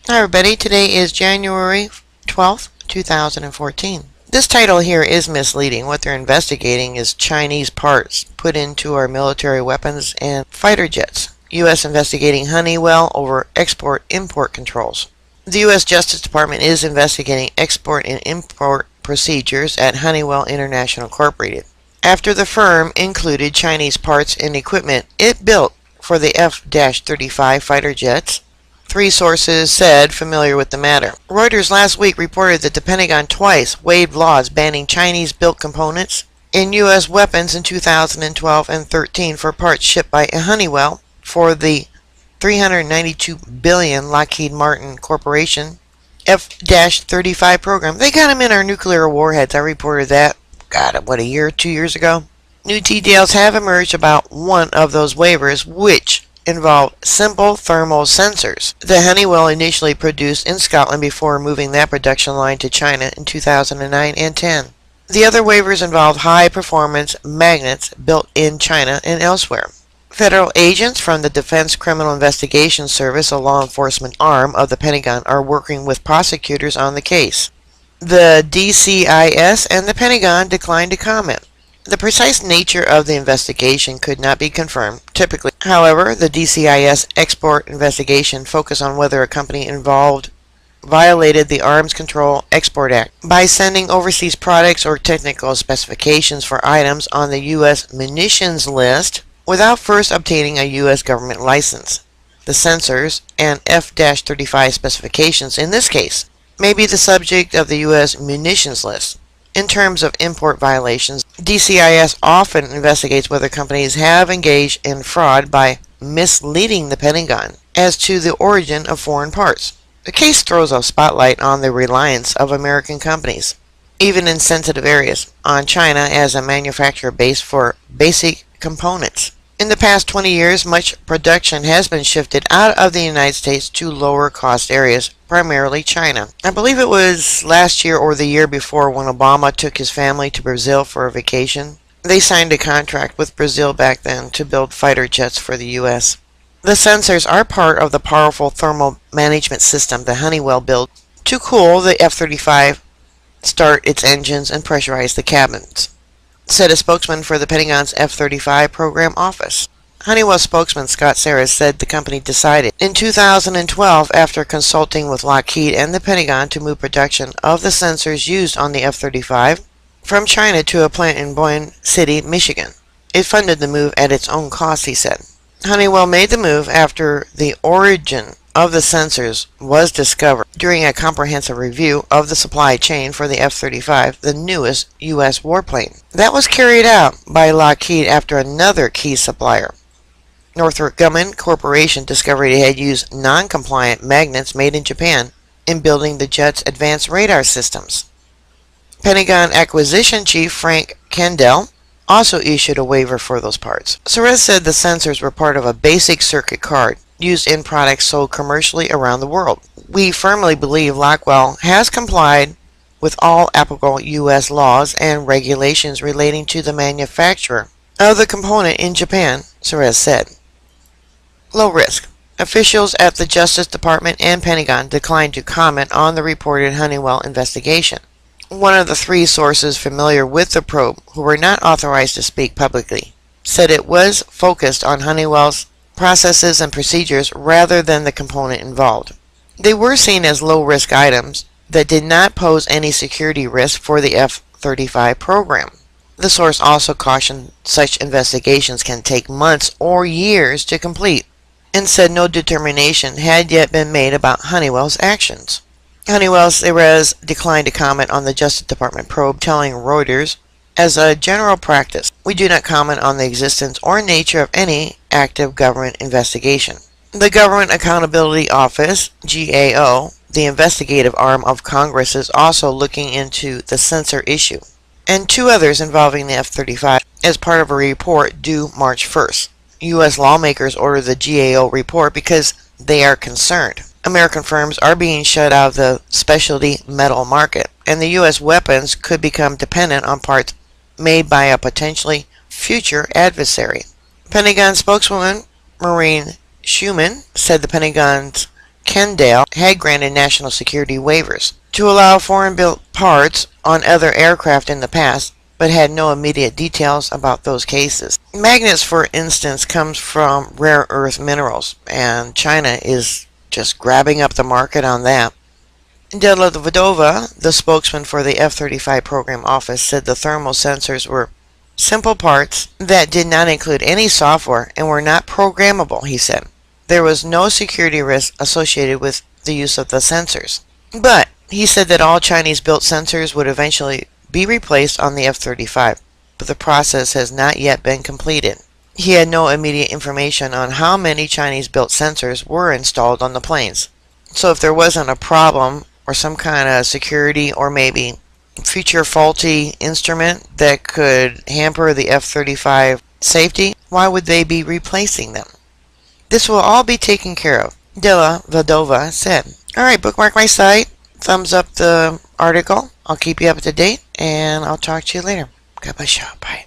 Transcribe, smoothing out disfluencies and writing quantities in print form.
Hi everybody, today is January 12th, 2014. This title here is misleading. What they're investigating is Chinese parts put into our military weapons and fighter jets. U.S. investigating Honeywell over export-import controls. The U.S. Justice Department is investigating export and import procedures at Honeywell International Incorporated, after the firm included Chinese parts and equipment it built for the F-35 fighter jets. Three sources said familiar with the matter. Reuters last week reported that the Pentagon twice waived laws banning Chinese-built components in U.S. weapons in 2012 and 13 for parts shipped by Honeywell for the $392 billion Lockheed Martin Corporation F-35 program. They got them in our nuclear warheads. I reported that, a year, 2 years ago. New details have emerged about one of those waivers, which involve simple thermal sensors that Honeywell initially produced in Scotland before moving that production line to China in 2009 and 10. The other waivers involved high-performance magnets built in China and elsewhere. Federal agents from the Defense Criminal Investigation Service, a law enforcement arm of the Pentagon, are working with prosecutors on the case. The DCIS and the Pentagon declined to comment. The precise nature of the investigation could not be confirmed. Typically, however, the DCIS export investigation focused on whether a company involved violated the Arms Control Export Act by sending overseas products or technical specifications for items on the U.S. munitions list without first obtaining a U.S. government license. The sensors and F-35 specifications in this case may be the subject of the U.S. munitions list. In terms of import violations, DCIS often investigates whether companies have engaged in fraud by misleading the Pentagon as to the origin of foreign parts. The case throws a spotlight on the reliance of American companies, even in sensitive areas, on China as a manufacturer base for basic components. In the past 20 years, much production has been shifted out of the United States to lower cost areas, primarily China. I believe it was last year or the year before when Obama took his family to Brazil for a vacation. They signed a contract with Brazil back then to build fighter jets for the U.S. The sensors are part of the powerful thermal management system that Honeywell built to cool the F-35, start its engines, and pressurize the cabins, said a spokesman for the Pentagon's F-35 program office. Honeywell spokesman Scott Saris said the company decided in 2012, after consulting with Lockheed and the Pentagon, to move production of the sensors used on the F-35 from China to a plant in Boyne City, Michigan. It funded the move at its own cost, he said. Honeywell made the move after the origin of the sensors was discovered during a comprehensive review of the supply chain for the F-35, the newest U.S. warplane. That was carried out by Lockheed after another key supplier, Northrop Grumman Corporation, discovered it had used non-compliant magnets made in Japan in building the jet's advanced radar systems. Pentagon Acquisition Chief Frank Kendall also issued a waiver for those parts. Saris said the sensors were part of a basic circuit card used in products sold commercially around the world. We firmly believe Lockwell has complied with all applicable U.S. laws and regulations relating to the manufacture of the component in Japan, Saris said. Low risk. Officials at the Justice Department and Pentagon declined to comment on the reported Honeywell investigation. One of the three sources familiar with the probe, who were not authorized to speak publicly, said it was focused on Honeywell's processes and procedures rather than the component involved. They were seen as low-risk items that did not pose any security risk for the F-35 program. The source also cautioned such investigations can take months or years to complete, and said no determination had yet been made about Honeywell's actions. Honeywell Saris declined to comment on the Justice Department probe, telling Reuters, "As a general practice, we do not comment on the existence or nature of any active government investigation." The Government Accountability Office, GAO, the investigative arm of Congress, is also looking into the sensor issue, and two others involving the F-35, as part of a report due March 1st. U.S. lawmakers ordered the GAO report because they are concerned American firms are being shut out of the specialty metal market, and the U.S. weapons could become dependent on parts made by a potentially future adversary. Pentagon spokeswoman Maureen Schumann said the Pentagon's Kendall had granted national security waivers to allow foreign-built parts on other aircraft in the past, but had no immediate details about those cases. Magnets, for instance, comes from rare earth minerals, and China is just grabbing up the market on that. Vadova, the spokesman for the F-35 program office, said the thermal sensors were simple parts that did not include any software and were not programmable, he said. There was no security risk associated with the use of the sensors. But he said that all Chinese-built sensors would eventually be replaced on the F-35, but the process has not yet been completed. He had no immediate information on how many Chinese-built sensors were installed on the planes. So if there wasn't a problem or some kind of security or maybe future faulty instrument that could hamper the F-35 safety, why would they be replacing them? This will all be taken care of, Vadova said. Alright, bookmark my site, thumbs up the article, I'll keep you up to date, and I'll talk to you later. God bless you. Bye.